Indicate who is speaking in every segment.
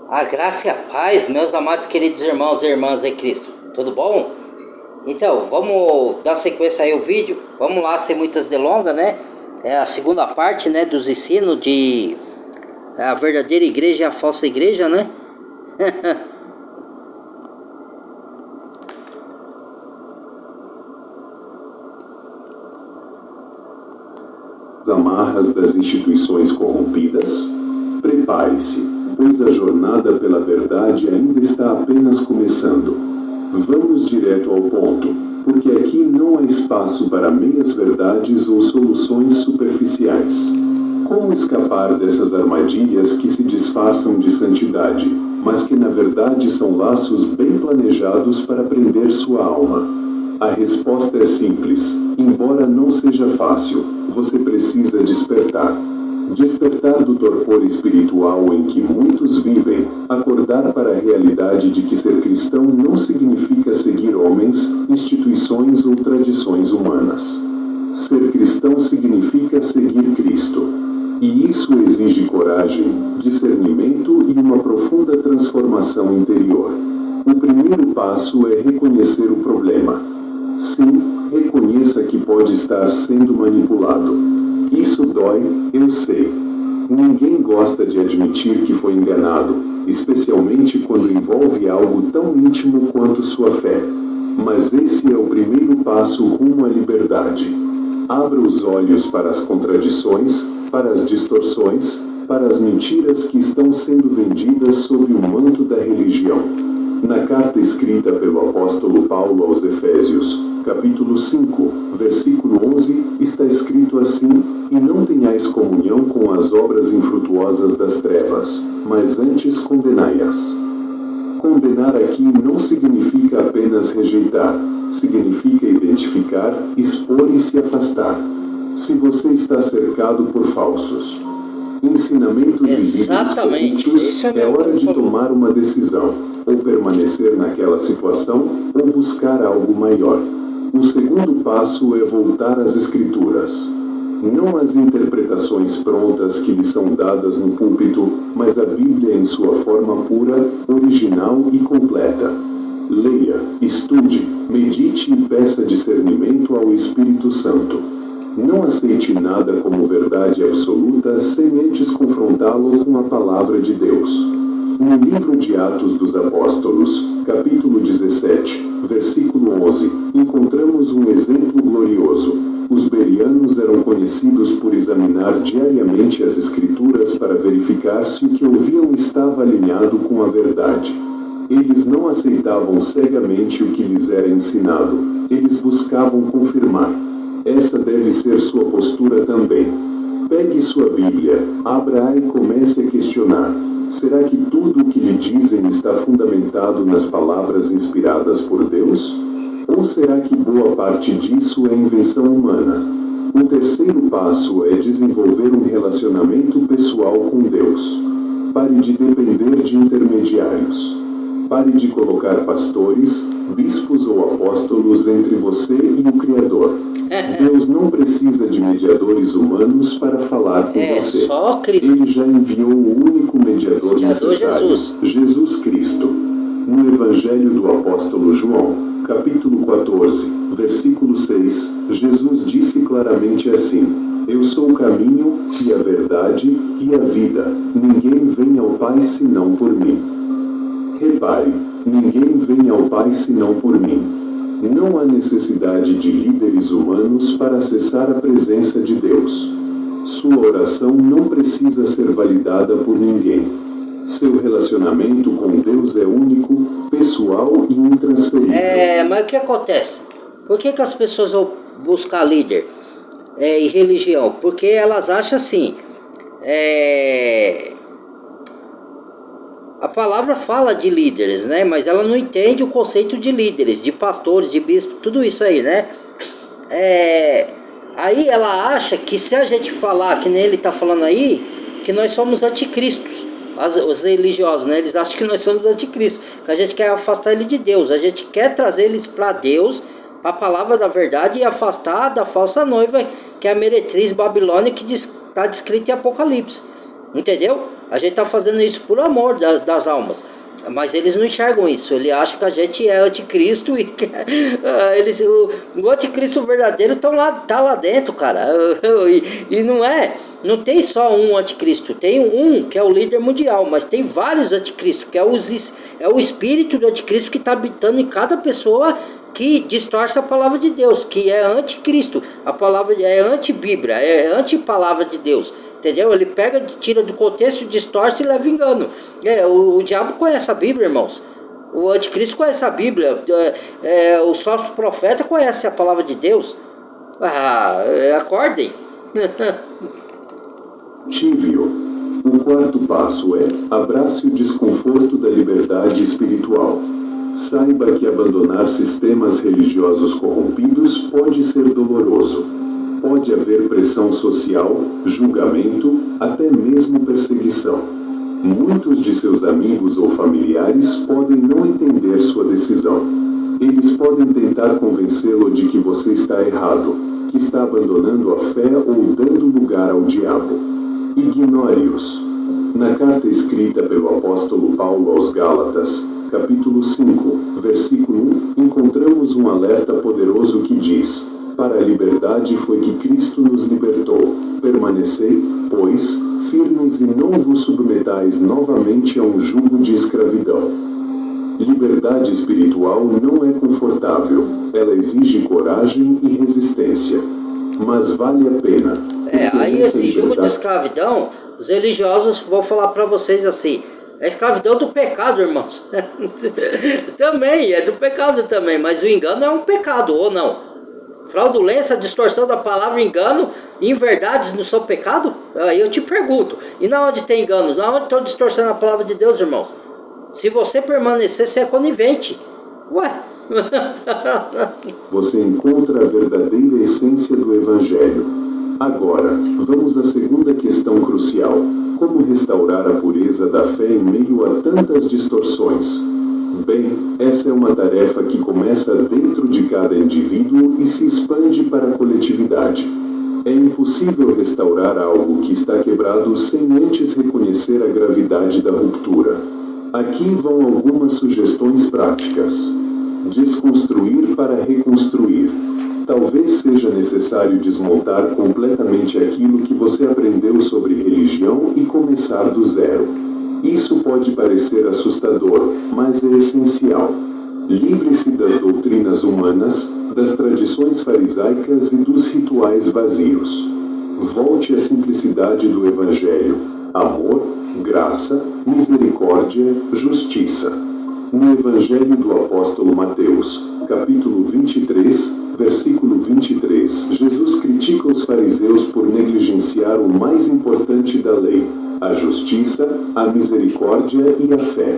Speaker 1: A graça e a paz, meus amados queridos irmãos e irmãs em Cristo. Tudo bom? Então, vamos dar sequência aí ao vídeo. Vamos lá, sem muitas delongas, né? É a segunda parte, né, dos ensinos de a verdadeira igreja e a falsa igreja, né?
Speaker 2: Amarras das instituições corrompidas? Prepare-se, pois a jornada pela verdade ainda está apenas começando. Vamos direto ao ponto, porque aqui não há espaço para meias verdades ou soluções superficiais. Como escapar dessas armadilhas que se disfarçam de santidade, mas que na verdade são laços bem planejados para prender sua alma? A resposta é simples, embora não seja fácil. Você precisa despertar. Despertar do torpor espiritual em que muitos vivem, acordar para a realidade de que ser cristão não significa seguir homens, instituições ou tradições humanas. Ser cristão significa seguir Cristo. E isso exige coragem, discernimento e uma profunda transformação interior. O primeiro passo é reconhecer o problema. Sim, reconheça que pode estar sendo manipulado. Isso dói, eu sei. Ninguém gosta de admitir que foi enganado, especialmente quando envolve algo tão íntimo quanto sua fé. Mas esse é o primeiro passo rumo à liberdade. Abra os olhos para as contradições, para as distorções, para as mentiras que estão sendo vendidas sob o manto da religião. Na carta escrita pelo apóstolo Paulo aos Efésios, capítulo 5, versículo 11, está escrito assim: E não tenhais comunhão com as obras infrutuosas das trevas, mas antes condenai-as. Condenar aqui não significa apenas rejeitar, significa identificar, expor e se afastar. Se você está cercado por falsos ensinamentos e livros corruptos, é hora de tomar uma decisão, ou permanecer naquela situação, ou buscar algo maior. O segundo passo é voltar às Escrituras. Não às interpretações prontas que lhe são dadas no púlpito, mas a Bíblia em sua forma pura, original e completa. Leia, estude, medite e peça discernimento ao Espírito Santo. Não aceite nada como verdade absoluta sem antes confrontá-lo com a palavra de Deus. No livro de Atos dos Apóstolos, capítulo 17, versículo 11, encontramos um exemplo glorioso. Os bereanos eram conhecidos por examinar diariamente as Escrituras para verificar se o que ouviam estava alinhado com a verdade. Eles não aceitavam cegamente o que lhes era ensinado, eles buscavam confirmar. Essa deve ser sua postura também. Pegue sua Bíblia, abra-a e comece a questionar. Será que tudo o que lhe dizem está fundamentado nas palavras inspiradas por Deus? Ou será que boa parte disso é invenção humana? O terceiro passo é desenvolver um relacionamento pessoal com Deus. Pare de depender de intermediários. Pare de colocar pastores, bispos ou apóstolos entre você e o Criador. Deus não precisa de mediadores humanos para falar com você.
Speaker 1: Só Cristo.
Speaker 2: Ele já enviou o único mediador necessário, Jesus Cristo. No Evangelho do apóstolo João, capítulo 14, versículo 6, Jesus disse claramente assim: Eu sou o caminho, e a verdade, e a vida. Ninguém vem ao Pai senão por mim. Repare, ninguém vem ao Pai senão por mim. Não há necessidade de líderes humanos para acessar a presença de Deus. Sua oração não precisa ser validada por ninguém. Seu relacionamento com Deus é único, pessoal e intransferível.
Speaker 1: Mas o que acontece? Por que as pessoas vão buscar líder e religião? Porque elas acham assim... A palavra fala de líderes, né? Mas ela não entende o conceito de líderes, de pastores, de bispos, tudo isso aí, né? Aí ela acha que se a gente falar, que nem ele está falando aí, que nós somos anticristos. Os religiosos, né? Eles acham que nós somos anticristos, que a gente quer afastar ele de Deus. A gente quer trazer eles para Deus, para a palavra da verdade, e afastar da falsa noiva, que é a meretriz babilônica que está descrita em Apocalipse. Entendeu? A gente está fazendo isso por amor das almas. Mas eles não enxergam isso. Ele acha que a gente é anticristo e que, o anticristo verdadeiro tá lá dentro, cara. E não é. Não tem só um anticristo. Tem um que é o líder mundial, mas tem vários anticristos, que é o espírito do anticristo que está habitando em cada pessoa que distorce a palavra de Deus, que é anticristo. A palavra é anti-bíblia, é anti-palavra de Deus. Entendeu? Ele pega, tira do contexto, distorce e leva engano. O diabo conhece a Bíblia, irmãos. O anticristo conhece a Bíblia. Os falsos profetas conhecem a palavra de Deus. Acordem.
Speaker 2: Tívio. O quarto passo é: abrace o desconforto da liberdade espiritual. Saiba que abandonar sistemas religiosos corrompidos pode ser doloroso. Pode haver pressão social, julgamento, até mesmo perseguição. Muitos de seus amigos ou familiares podem não entender sua decisão. Eles podem tentar convencê-lo de que você está errado, que está abandonando a fé ou dando lugar ao diabo. Ignore-os. Na carta escrita pelo apóstolo Paulo aos Gálatas, capítulo 5, versículo 1, encontramos um alerta poderoso que diz: para a liberdade foi que Cristo nos libertou. Permanecei, pois, firmes e não vos submetais novamente a um jugo de escravidão. Liberdade espiritual não é confortável. Ela exige coragem e resistência. Mas vale a pena.
Speaker 1: Aí esse jugo de escravidão, os religiosos vão falar para vocês assim: é escravidão do pecado, irmãos. Também, é do pecado também, mas o engano é um pecado, ou não? Fraudulência, distorção da palavra, engano, inverdades não são pecado? Aí eu te pergunto, e na onde tem engano? Na onde estão distorcendo a palavra de Deus, irmãos? Se você permanecer, você é conivente. Ué?
Speaker 2: Você encontra a verdadeira essência do Evangelho. Agora, vamos à segunda questão crucial: como restaurar a pureza da fé em meio a tantas distorções? Bem, essa é uma tarefa que começa dentro de cada indivíduo e se expande para a coletividade. É impossível restaurar algo que está quebrado sem antes reconhecer a gravidade da ruptura. Aqui vão algumas sugestões práticas. Desconstruir para reconstruir. Talvez seja necessário desmontar completamente aquilo que você aprendeu sobre religião e começar do zero. Isso pode parecer assustador, mas é essencial. Livre-se das doutrinas humanas, das tradições farisaicas e dos rituais vazios. Volte à simplicidade do Evangelho: amor, graça, misericórdia, justiça. No Evangelho do apóstolo Mateus, capítulo 23, versículo 23, Jesus critica os fariseus por negligenciar o mais importante da lei: a justiça, a misericórdia e a fé.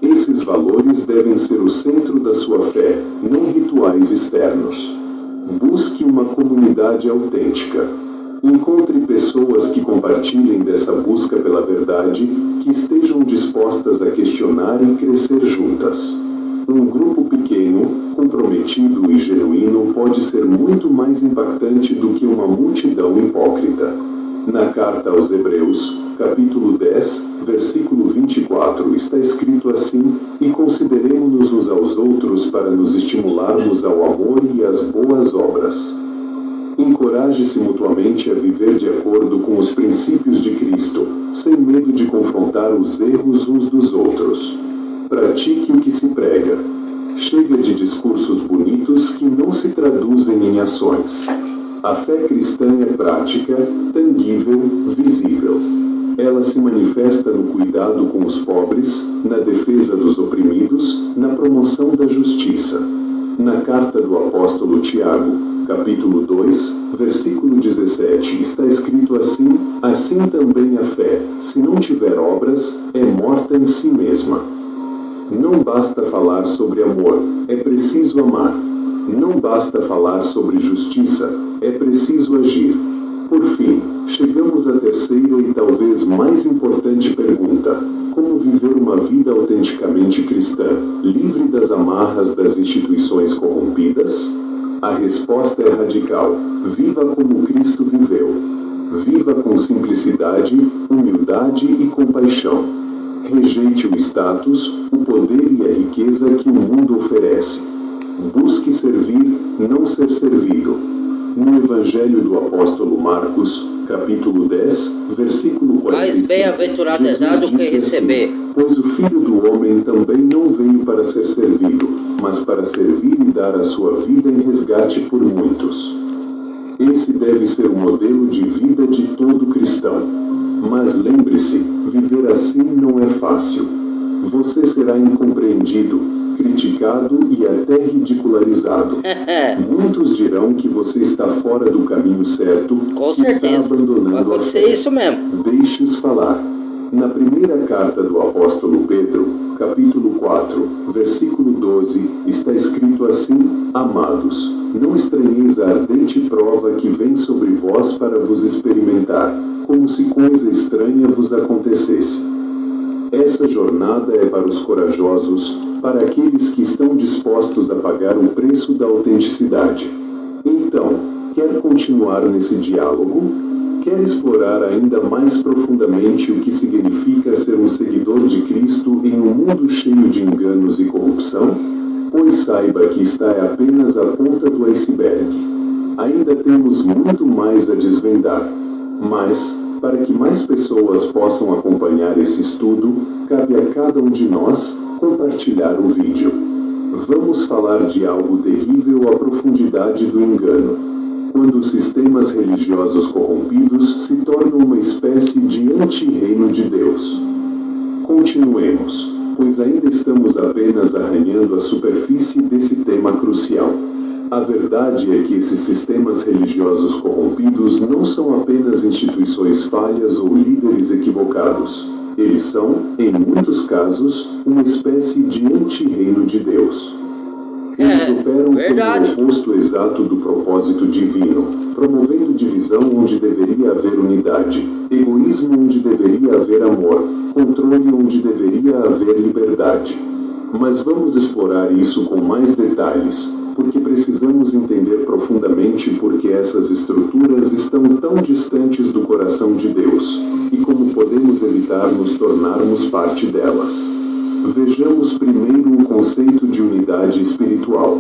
Speaker 2: Esses valores devem ser o centro da sua fé, não rituais externos. Busque uma comunidade autêntica. Encontre pessoas que compartilhem dessa busca pela verdade, que estejam dispostas a questionar e crescer juntas. Um grupo pequeno, comprometido e genuíno pode ser muito mais impactante do que uma multidão hipócrita. Na carta aos Hebreus, capítulo 10, versículo 24, está escrito assim: e consideremo-nos uns aos outros para nos estimularmos ao amor e às boas obras. Encoraje-se mutuamente a viver de acordo com os princípios de Cristo, sem medo de confrontar os erros uns dos outros. Pratique o que se prega. Chega de discursos bonitos que não se traduzem em ações. A fé cristã é prática, tangível, visível. Ela se manifesta no cuidado com os pobres, na defesa dos oprimidos, na promoção da justiça. Na carta do apóstolo Tiago, capítulo 2, versículo 17, está escrito assim: assim também a fé, se não tiver obras, é morta em si mesma. Não basta falar sobre amor, é preciso amar. Não basta falar sobre justiça, é preciso agir. Por fim, chegamos à terceira e talvez mais importante pergunta: como viver uma vida autenticamente cristã, livre das amarras das instituições corrompidas? A resposta é radical: viva como Cristo viveu. Viva com simplicidade, humildade e compaixão. Rejeite o status, o poder e a riqueza que o mundo oferece. Busque servir, não ser servido. No Evangelho do Apóstolo Marcos, capítulo 10, versículo 45,
Speaker 1: mais bem-aventurado é dado que receber.
Speaker 2: Assim, pois o Filho do Homem também não veio para ser servido, mas para servir e dar a sua vida em resgate por muitos. Esse deve ser o modelo de vida de todo cristão. Mas lembre-se, viver assim não é fácil. Você será incompreendido, criticado e até ridicularizado. Muitos dirão que você está fora do caminho certo,
Speaker 1: Com
Speaker 2: que
Speaker 1: certeza.
Speaker 2: está abandonando
Speaker 1: Vai
Speaker 2: a
Speaker 1: acontecer
Speaker 2: fé.
Speaker 1: isso mesmo.
Speaker 2: Deixe-os falar. Na primeira carta do apóstolo Pedro, capítulo 4, versículo 12, está escrito assim: Amados, não estranheis a ardente prova que vem sobre vós para vos experimentar, como se coisa estranha vos acontecesse. Essa jornada é para os corajosos, para aqueles que estão dispostos a pagar o preço da autenticidade. Então, quer continuar nesse diálogo? Quer explorar ainda mais profundamente o que significa ser um seguidor de Cristo em um mundo cheio de enganos e corrupção? Pois saiba que está apenas a ponta do iceberg. Ainda temos muito mais a desvendar. Mas, para que mais pessoas possam acompanhar esse estudo, cabe a cada um de nós compartilhar o vídeo. Vamos falar de algo terrível à profundidade do engano. Quando os sistemas religiosos corrompidos se tornam uma espécie de anti-reino de Deus. Continuemos, pois ainda estamos apenas arranhando a superfície desse tema crucial. A verdade é que esses sistemas religiosos corrompidos não são apenas instituições falhas ou líderes equivocados. Eles são, em muitos casos, uma espécie de anti-reino de Deus. Eles operam
Speaker 1: verdade.
Speaker 2: como o oposto exato do propósito divino, promovendo divisão onde deveria haver unidade, egoísmo onde deveria haver amor, controle onde deveria haver liberdade. Mas vamos explorar isso com mais detalhes, porque precisamos entender profundamente por que essas estruturas estão tão distantes do coração de Deus, e como podemos evitar nos tornarmos parte delas. Vejamos primeiro o conceito de unidade espiritual.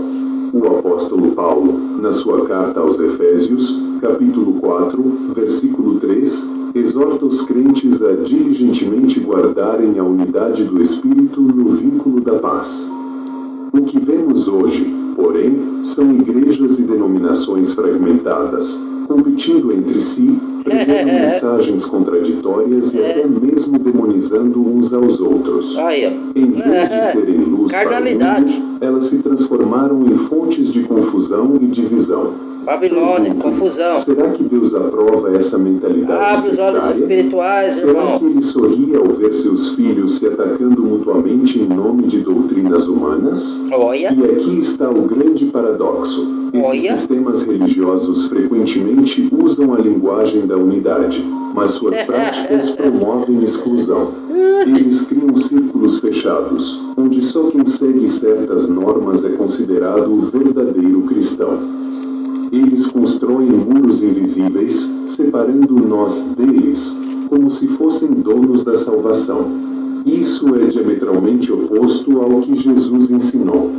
Speaker 2: O apóstolo Paulo, na sua carta aos Efésios, capítulo 4, versículo 3, exorta os crentes a diligentemente guardarem a unidade do Espírito no vínculo da paz. O que vemos hoje, porém, são igrejas e denominações fragmentadas, competindo entre si, pregando mensagens contraditórias e até mesmo demonizando uns aos outros.
Speaker 1: Aí, ó.
Speaker 2: Em vez de serem luz para o
Speaker 1: Carnalidade.
Speaker 2: mundo, elas se transformaram em fontes de confusão e divisão.
Speaker 1: Babilônia, confusão.
Speaker 2: Será que Deus aprova essa mentalidade
Speaker 1: Abre os olhos
Speaker 2: sectária?
Speaker 1: espirituais,
Speaker 2: Será
Speaker 1: irmão.
Speaker 2: que ele sorri ao ver seus filhos se atacando mutuamente em nome de doutrinas humanas?
Speaker 1: Olha.
Speaker 2: E aqui está o grande paradoxo. Esses
Speaker 1: Olha.
Speaker 2: sistemas religiosos frequentemente usam a linguagem da unidade, mas suas práticas promovem exclusão. Eles criam círculos fechados, onde só quem segue certas normas é considerado o verdadeiro cristão. Eles constroem muros invisíveis, separando nós deles, como se fossem donos da salvação. Isso é diametralmente oposto ao que Jesus ensinou.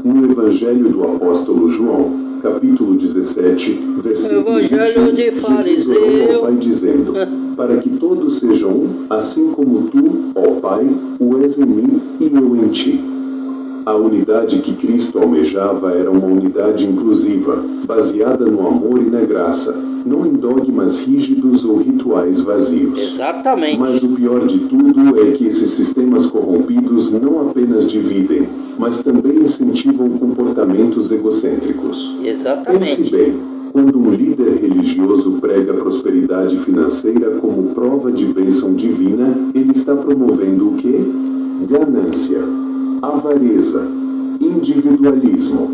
Speaker 2: No Evangelho do Apóstolo João, capítulo 17, versículo
Speaker 1: Evangelho
Speaker 2: 21,
Speaker 1: de
Speaker 2: Jesus
Speaker 1: fariseu.
Speaker 2: orou ao Pai dizendo: para que todos sejam um, assim como tu, ó Pai, o és em mim e eu em ti. A unidade que Cristo almejava era uma unidade inclusiva, baseada no amor e na graça, não em dogmas rígidos ou rituais vazios.
Speaker 1: Exatamente.
Speaker 2: Mas o pior de tudo é que esses sistemas corrompidos não apenas dividem, mas também incentivam comportamentos egocêntricos. Pense
Speaker 1: Exatamente.
Speaker 2: bem, quando um líder religioso prega prosperidade financeira como prova de bênção divina, ele está promovendo o quê? Ganância, avareza, individualismo.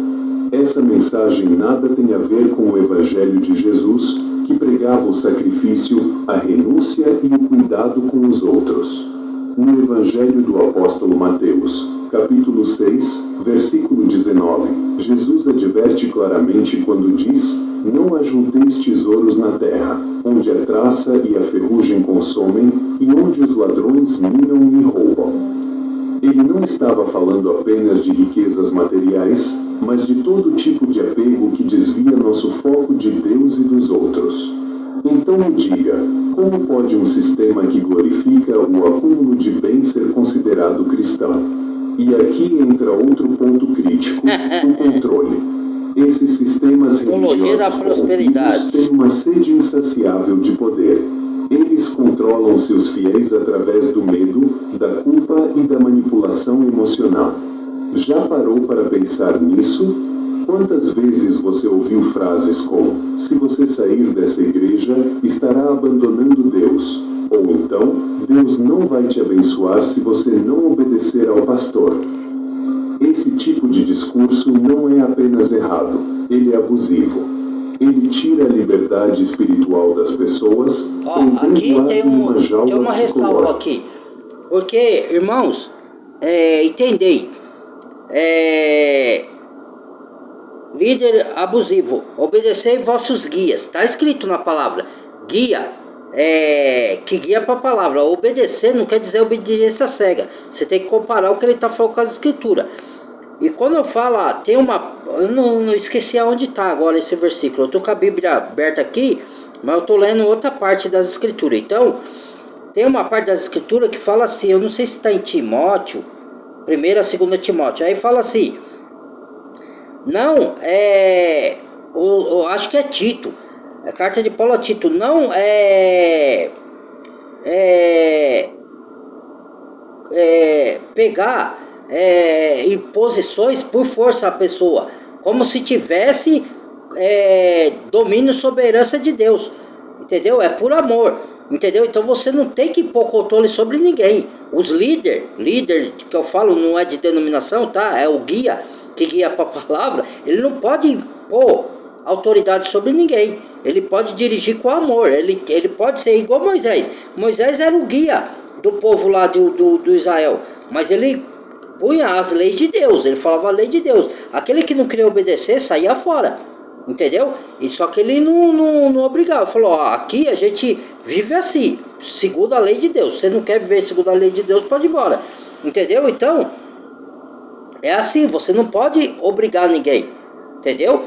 Speaker 2: Essa mensagem nada tem a ver com o Evangelho de Jesus, que pregava o sacrifício, a renúncia e o cuidado com os outros. No Evangelho do Apóstolo Mateus, capítulo 6, versículo 19, Jesus adverte claramente quando diz: não ajunteis tesouros na terra, onde a traça e a ferrugem consomem, e onde os ladrões minam e roubam. Ele não estava falando apenas de riquezas materiais, mas de todo tipo de apego que desvia nosso foco de Deus e dos outros. Então me diga, como pode um sistema que glorifica o acúmulo de bens ser considerado cristão? E aqui entra outro ponto crítico, o controle. Esses sistemas religiosos corrompidos têm uma sede insaciável de poder. Eles controlam seus fiéis através do medo, da culpa e da manipulação emocional. Já parou para pensar nisso? Quantas vezes você ouviu frases como: se você sair dessa igreja, estará abandonando Deus? Ou então, Deus não vai te abençoar se você não obedecer ao pastor. Esse tipo de discurso não é apenas errado, ele é abusivo. Ele tira a liberdade espiritual das pessoas,
Speaker 1: aqui tem uma ressalva aqui. Porque, irmãos, entendei. Líder abusivo, obedecei vossos guias. Está escrito na palavra. Guia, que guia para a palavra. Obedecer não quer dizer obediência cega. Você tem que comparar o que ele está falando com as escrituras. E quando eu falo, tem uma... Eu não esqueci aonde está agora esse versículo. Eu estou com a Bíblia aberta aqui, mas eu estou lendo outra parte das escrituras. Então, tem uma parte das escrituras que fala assim, eu não sei se está em Timóteo, 1ª, 2ª Timóteo. Aí fala assim, não, eu acho que é Tito, a carta de Paulo a Tito, não pegar imposições por força à pessoa, como se tivesse domínio sobre a herança de Deus, entendeu? É por amor, entendeu? Então você não tem que pôr controle sobre ninguém. Os líder que eu falo não é de denominação, tá? É o guia que guia para a palavra. Ele não pode impor autoridade sobre ninguém. Ele pode dirigir com amor. Ele pode ser igual Moisés. Moisés era o guia do povo lá do Israel, mas ele punha as leis de Deus. Ele falava a lei de Deus. Aquele que não queria obedecer saía fora, entendeu? E só que ele não obrigava. Falou, aqui a gente vive assim, segundo a lei de Deus. Você não quer viver segundo a lei de Deus, pode ir embora, entendeu? Então é assim, você não pode obrigar ninguém, entendeu?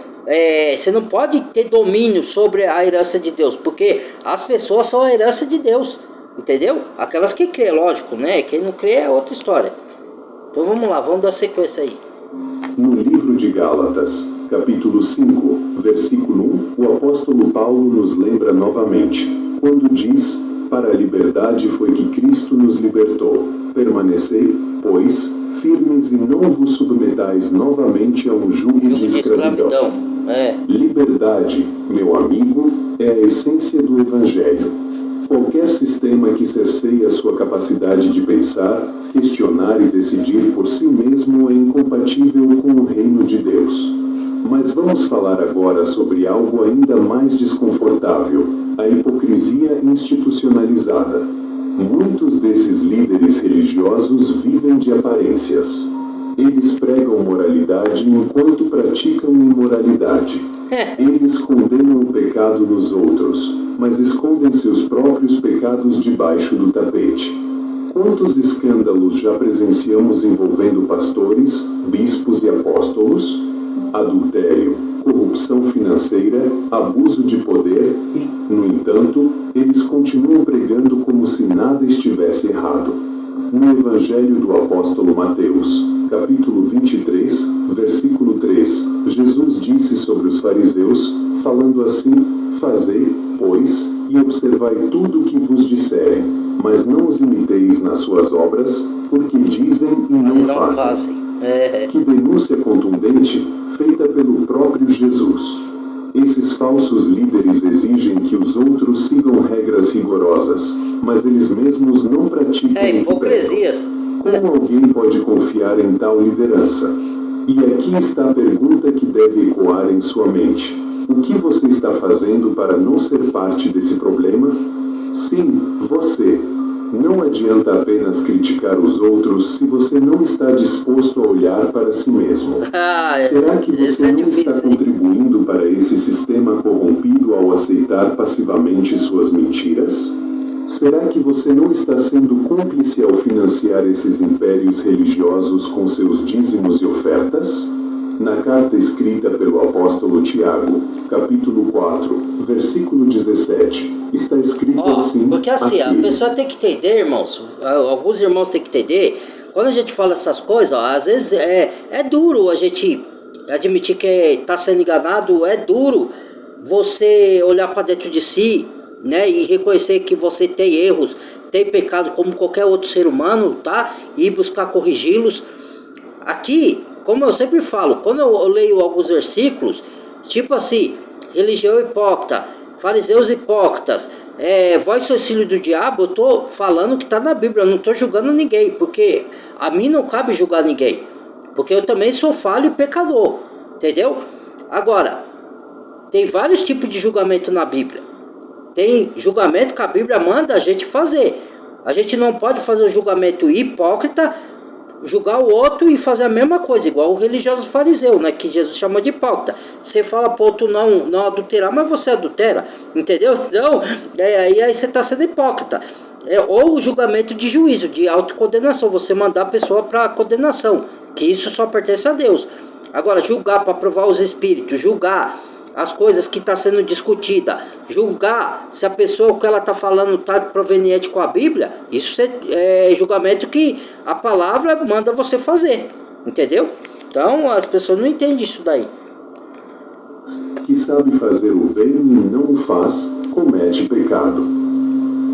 Speaker 1: Você não pode ter domínio sobre a herança de Deus, porque as pessoas são a herança de Deus, entendeu? Aquelas que crê, lógico, né? Quem não crê é outra história. Então vamos lá, vamos dar sequência aí.
Speaker 2: No livro de Gálatas, capítulo 5, versículo 1, o apóstolo Paulo nos lembra novamente, quando diz: para a liberdade foi que Cristo nos libertou. Permanecei, pois, firmes e não vos submetais novamente a um jugo de escravidão. Liberdade, meu amigo, é a essência do Evangelho. Qualquer sistema que cerceie a sua capacidade de pensar, questionar e decidir por si mesmo é incompatível com o reino de Deus. Mas vamos falar agora sobre algo ainda mais desconfortável: a hipocrisia institucionalizada. Muitos desses líderes religiosos vivem de aparências. Eles pregam moralidade enquanto praticam imoralidade. Eles condenam o pecado nos outros, mas escondem seus próprios pecados debaixo do tapete. Quantos escândalos já presenciamos envolvendo pastores, bispos e apóstolos? Adultério, corrupção financeira, abuso de poder e, no entanto, eles continuam pregando como se nada estivesse errado. No Evangelho do Apóstolo Mateus, capítulo 23, versículo 3, Jesus disse sobre os fariseus, falando assim: fazei, pois, e observai tudo o que vos disserem, mas não os imiteis nas suas obras, porque dizem e não fazem. Que denúncia contundente, feita pelo próprio Jesus. Esses falsos líderes exigem que os outros sigam regras rigorosas, mas eles mesmos não praticam
Speaker 1: hipocrisias.
Speaker 2: Como alguém pode confiar em tal liderança? E aqui está a pergunta que deve ecoar em sua mente: o que você está fazendo para não ser parte desse problema? Sim, você. Não adianta apenas criticar os outros se você não está disposto a olhar para si mesmo. Será que você não está contribuindo para esse sistema corrompido ao aceitar passivamente suas mentiras? Será que você não está sendo cúmplice ao financiar esses impérios religiosos com seus dízimos e ofertas? Na carta escrita pelo apóstolo Tiago, capítulo 4, versículo 17, está escrito assim...
Speaker 1: Porque assim, a pessoa tem que entender, irmãos, alguns irmãos têm que entender, quando a gente fala essas coisas, às vezes é duro a gente admitir que está sendo enganado, é duro você olhar para dentro de si, né, e reconhecer que você tem erros, tem pecado como qualquer outro ser humano, tá? E buscar corrigi-los. Aqui, como eu sempre falo, quando eu leio alguns versículos, tipo assim, religião hipócrita, fariseus hipócritas, vós sois filho do diabo, eu estou falando que está na Bíblia, eu não estou julgando ninguém, porque a mim não cabe julgar ninguém, porque eu também sou falho e pecador, entendeu? Agora, tem vários tipos de julgamento na Bíblia. Tem julgamento que a Bíblia manda a gente fazer. A gente não pode fazer um julgamento hipócrita, julgar o outro e fazer a mesma coisa, igual o religioso fariseu, né, que Jesus chamou de hipócrita. Você fala pro outro não adulterar, mas você adultera, entendeu? Então, aí você está sendo hipócrita. Ou o julgamento de juízo, de autocondenação, você mandar a pessoa para a condenação, que isso só pertence a Deus. Agora, julgar para provar os espíritos, julgar as coisas que está sendo discutida, julgar se a pessoa, o que ela está falando está proveniente com a Bíblia, isso é julgamento que a palavra manda você fazer, entendeu? Então as pessoas não entendem isso daí.
Speaker 2: Que sabe fazer o bem e não o faz, comete pecado.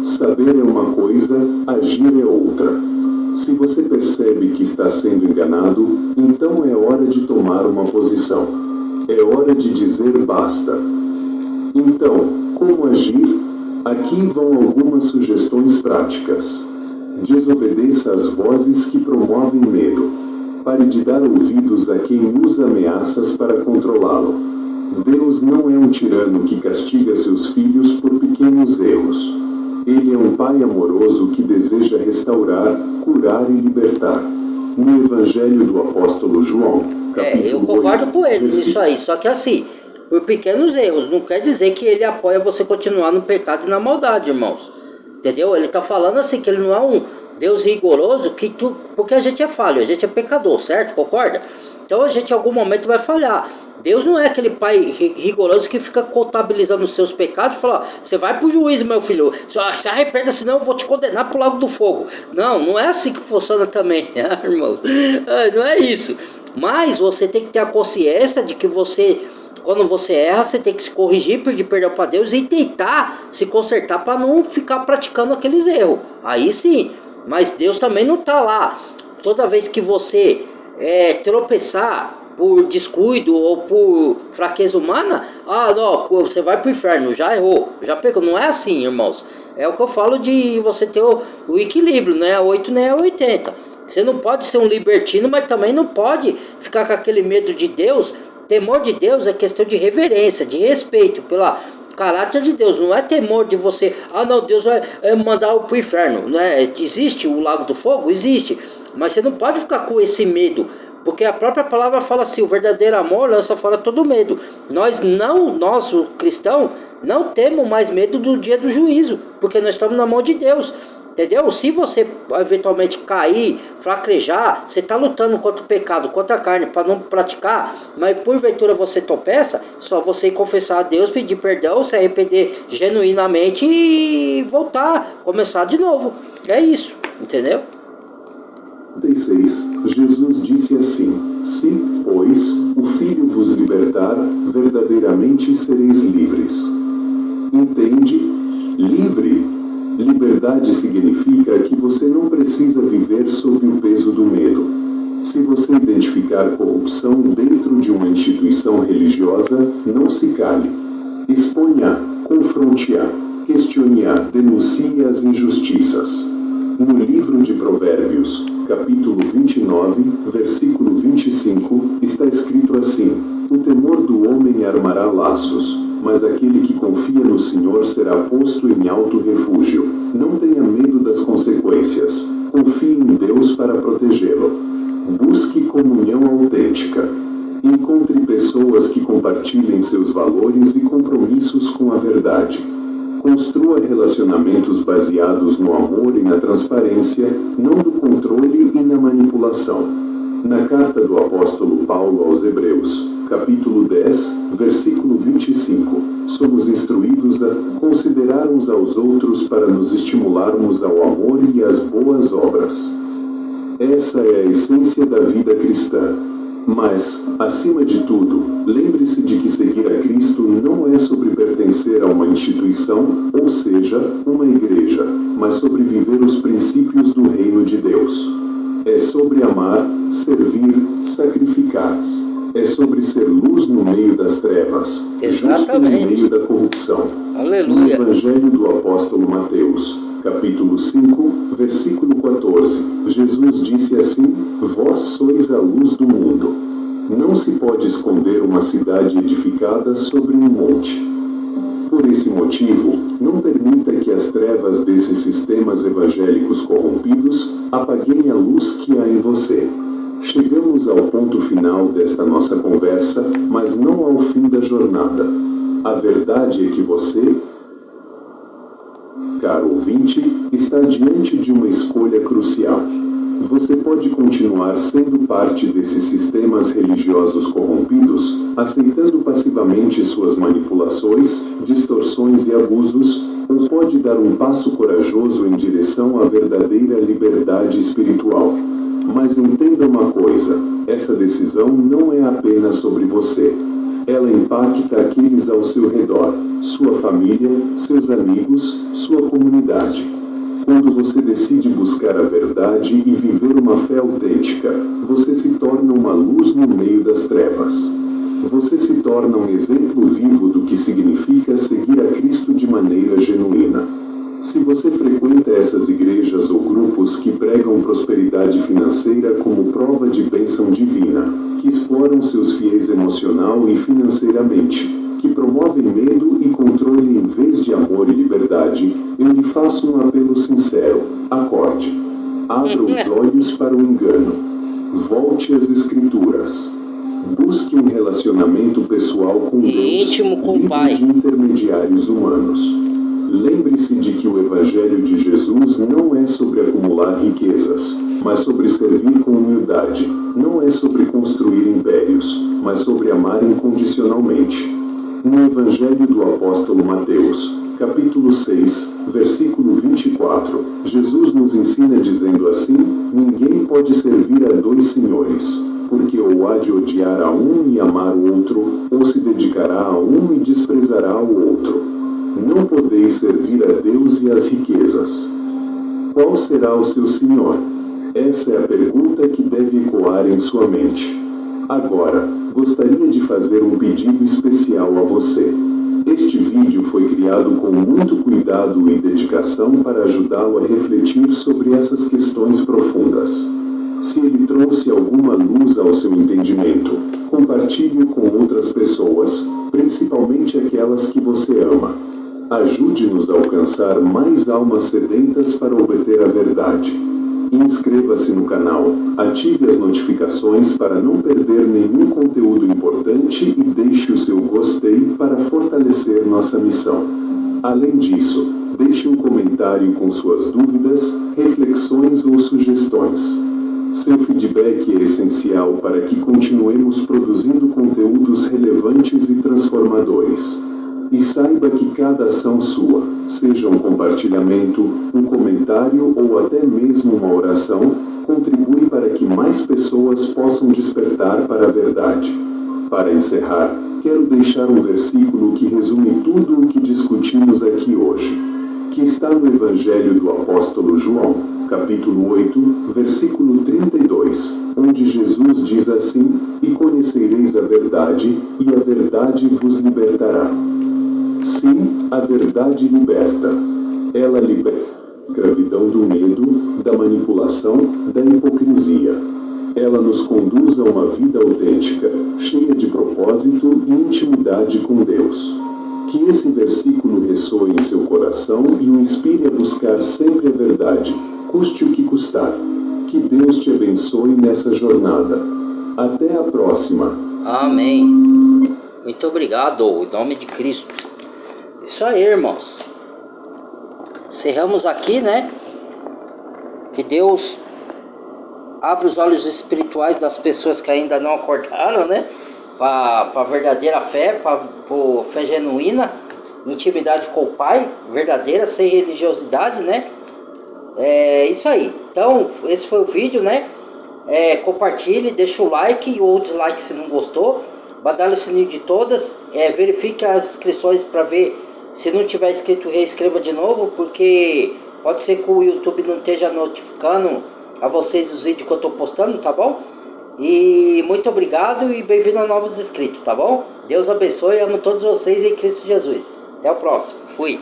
Speaker 2: Saber é uma coisa, agir é outra. Se você percebe que está sendo enganado, então é hora de tomar uma posição. É hora de dizer basta. Então, como agir? Aqui vão algumas sugestões práticas. Desobedeça às vozes que promovem medo. Pare de dar ouvidos a quem usa ameaças para controlá-lo. Deus não é um tirano que castiga seus filhos por pequenos erros. Ele é um pai amoroso que deseja restaurar, curar e libertar. No Evangelho do Apóstolo João,
Speaker 1: eu concordo com ele nisso aí, só que assim, por pequenos erros, não quer dizer que ele apoia você continuar no pecado e na maldade, irmãos. Entendeu? Ele está falando assim, que ele não é um Deus rigoroso, porque a gente é falho, a gente é pecador, certo? Concorda? Então a gente em algum momento vai falhar. Deus não é aquele pai rigoroso que fica contabilizando os seus pecados e fala, você vai pro juízo, meu filho, se arrependa, senão eu vou te condenar pro lago do fogo. Não é assim que funciona também, irmãos. Não é isso. Mas você tem que ter a consciência de que quando você erra, você tem que se corrigir, pedir perdão para Deus e tentar se consertar para não ficar praticando aqueles erros. Aí sim, mas Deus também não está lá. Toda vez que você tropeçar por descuido ou por fraqueza humana, não, você vai pro inferno, já errou, já pecou. Não é assim, irmãos. É o que eu falo de você ter o equilíbrio, não é 8 nem é 80. Você não pode ser um libertino, mas também não pode ficar com aquele medo de Deus. Temor de Deus é questão de reverência, de respeito pelo caráter de Deus. Não é temor de você, não, Deus vai mandar pro inferno, né? Existe o lago do fogo? Existe. Mas você não pode ficar com esse medo, porque a própria palavra fala assim, o verdadeiro amor lança fora todo medo. Nós, o cristão, não temos mais medo do dia do juízo, porque nós estamos na mão de Deus. Entendeu? Se você eventualmente cair, fraquejar, você está lutando contra o pecado, contra a carne, para não praticar, mas porventura você tropeça, só você confessar a Deus, pedir perdão, se arrepender genuinamente e voltar, começar de novo. É isso, entendeu?
Speaker 2: 36. Jesus disse assim, se, pois, o Filho vos libertar, verdadeiramente sereis livres. Entende? Livre. Liberdade significa que você não precisa viver sob o peso do medo. Se você identificar corrupção dentro de uma instituição religiosa, não se cale. Exponha, confronte-a, questione-a, denuncie as injustiças. No livro de Provérbios, capítulo 29, versículo 25, está escrito assim, o temor do homem armará laços, mas aquele que confia no Senhor será posto em alto refúgio. Não tenha medo das consequências. Confie em Deus para protegê-lo. Busque comunhão autêntica. Encontre pessoas que compartilhem seus valores e compromissos com a verdade. Construa relacionamentos baseados no amor e na transparência, não no controle e na manipulação. Na carta do apóstolo Paulo aos Hebreus, capítulo 10, versículo 25, somos instruídos a considerar uns aos outros para nos estimularmos ao amor e às boas obras. Essa é a essência da vida cristã. Mas, acima de tudo, lembre-se de que seguir a Cristo não é sobre pertencer a uma instituição, ou seja, uma igreja, mas sobre viver os princípios do reino de Deus. É sobre amar, servir, sacrificar. É sobre ser luz no meio das trevas, justo no meio da corrupção.
Speaker 1: Aleluia.
Speaker 2: No Evangelho do apóstolo Mateus, capítulo 5, versículo 14, Jesus disse assim: Vós sois a luz do mundo. Não se pode esconder uma cidade edificada sobre um monte. Por esse motivo, não permita que as trevas desses sistemas evangélicos corrompidos apaguem a luz que há em você. Chegamos ao ponto final desta nossa conversa, mas não ao fim da jornada. A verdade é que você, caro ouvinte, está diante de uma escolha crucial. Você pode continuar sendo parte desses sistemas religiosos corrompidos, aceitando passivamente suas manipulações, distorções e abusos, ou pode dar um passo corajoso em direção à verdadeira liberdade espiritual. Mas entenda uma coisa, essa decisão não é apenas sobre você. Ela impacta aqueles ao seu redor, sua família, seus amigos, sua comunidade. Quando você decide buscar a verdade e viver uma fé autêntica, você se torna uma luz no meio das trevas. Você se torna um exemplo vivo do que significa seguir a Cristo de maneira genuína. Se você frequenta essas igrejas ou grupos que pregam prosperidade financeira como prova de bênção divina, que exploram seus fiéis emocional e financeiramente, que promovem medo e controle em vez de amor e liberdade, eu lhe faço um apelo sincero: acorde. Abra os olhos para o engano. Volte às Escrituras. Busque um relacionamento pessoal com Deus,
Speaker 1: íntimo com o Pai,
Speaker 2: livre de intermediários humanos. Lembre-se de que o Evangelho de Jesus não é sobre acumular riquezas, mas sobre servir com humildade. Não é sobre construir impérios, mas sobre amar incondicionalmente. No Evangelho do apóstolo Mateus, capítulo 6, versículo 24, Jesus nos ensina dizendo assim: Ninguém pode servir a dois senhores, porque ou há de odiar a um e amar o outro, ou se dedicará a um e desprezará o outro. Não podeis servir a Deus e às riquezas. Qual será o seu senhor? Essa é a pergunta que deve ecoar em sua mente. Agora, gostaria de fazer um pedido especial a você. Este vídeo foi criado com muito cuidado e dedicação para ajudá-lo a refletir sobre essas questões profundas. Se ele trouxe alguma luz ao seu entendimento, compartilhe-o com outras pessoas, principalmente aquelas que você ama. Ajude-nos a alcançar mais almas sedentas para obter a verdade. Inscreva-se no canal, ative as notificações para não perder nenhum conteúdo importante e deixe o seu gostei para fortalecer nossa missão. Além disso, deixe um comentário com suas dúvidas, reflexões ou sugestões. Seu feedback é essencial para que continuemos produzindo conteúdos relevantes e transformadores. E saiba que cada ação sua, seja um compartilhamento, um comentário ou até mesmo uma oração, contribui para que mais pessoas possam despertar para a verdade. Para encerrar, quero deixar um versículo que resume tudo o que discutimos aqui hoje, que está no Evangelho do apóstolo João, capítulo 8, versículo 32, onde Jesus diz assim: E conhecereis a verdade, e a verdade vos libertará. Sim, a verdade liberta. Ela liberta a escravidão do medo, da manipulação, da hipocrisia. Ela nos conduz a uma vida autêntica, cheia de propósito e intimidade com Deus. Que esse versículo ressoe em seu coração e o inspire a buscar sempre a verdade, custe o que custar. Que Deus te abençoe nessa jornada. Até a próxima.
Speaker 1: Amém. Muito obrigado, em nome de Cristo. Isso aí, irmãos. Encerramos aqui, né? Que Deus abra os olhos espirituais das pessoas que ainda não acordaram, né? Para a verdadeira fé, para a fé genuína, intimidade com o Pai, verdadeira, sem religiosidade, né? É isso aí. Então, esse foi o vídeo, né? Compartilhe, deixa o like ou dislike se não gostou. Badale o sininho de todas. Verifique as inscrições para ver. Se não tiver inscrito, reescreva de novo, porque pode ser que o YouTube não esteja notificando a vocês os vídeos que eu estou postando, tá bom? E muito obrigado e bem-vindo a novos inscritos, tá bom? Deus abençoe e amo todos vocês em Cristo Jesus. Até o próximo. Fui.